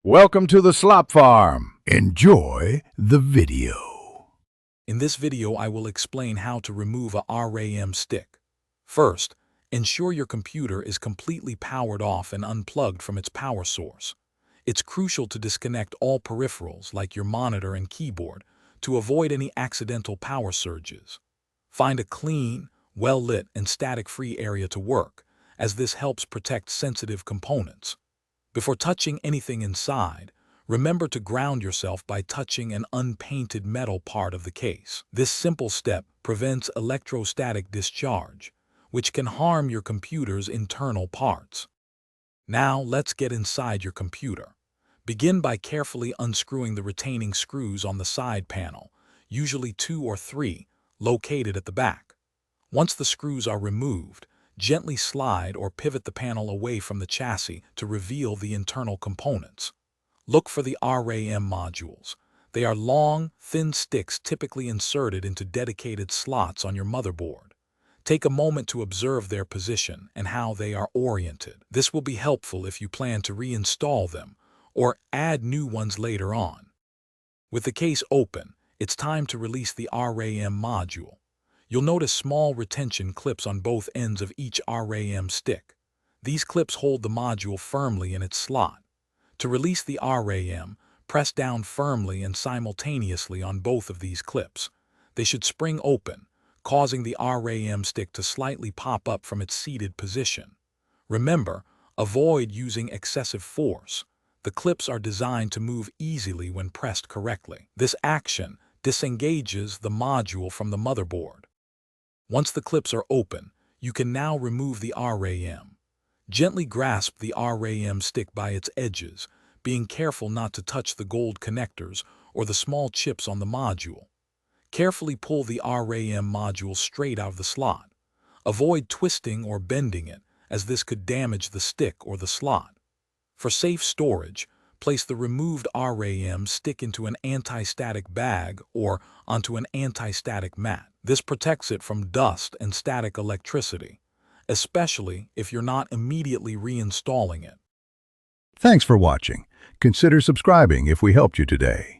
Welcome to the Slop Farm. Enjoy the video. In this video, I will explain how to remove a RAM stick. First, ensure your computer is completely powered off and unplugged from its power source. It's crucial to disconnect all peripherals like your monitor and keyboard to avoid any accidental power surges. Find a clean, well-lit, and static-free area to work, as this helps protect sensitive components. Before touching anything inside, remember to ground yourself by touching an unpainted metal part of the case. This simple step prevents electrostatic discharge, which can harm your computer's internal parts. Now let's get inside your computer. Begin by carefully unscrewing the retaining screws on the side panel, usually 2 or 3, located at the back. Once the screws are removed, gently slide or pivot the panel away from the chassis to reveal the internal components. Look for the RAM modules. They are long, thin sticks typically inserted into dedicated slots on your motherboard. Take a moment to observe their position and how they are oriented. This will be helpful if you plan to reinstall them or add new ones later on. With the case open, it's time to release the RAM module. You'll notice small retention clips on both ends of each RAM stick. These clips hold the module firmly in its slot. To release the RAM, press down firmly and simultaneously on both of these clips. They should spring open, causing the RAM stick to slightly pop up from its seated position. Remember, avoid using excessive force. The clips are designed to move easily when pressed correctly. This action disengages the module from the motherboard. Once the clips are open, you can now remove the RAM. Gently grasp the RAM stick by its edges, being careful not to touch the gold connectors or the small chips on the module. Carefully pull the RAM module straight out of the slot. Avoid twisting or bending it, as this could damage the stick or the slot. For safe storage, place the removed RAM stick into an anti-static bag or onto an anti-static mat. This protects it from dust and static electricity, especially if you're not immediately reinstalling it. Thanks for watching. Consider subscribing if we helped you today.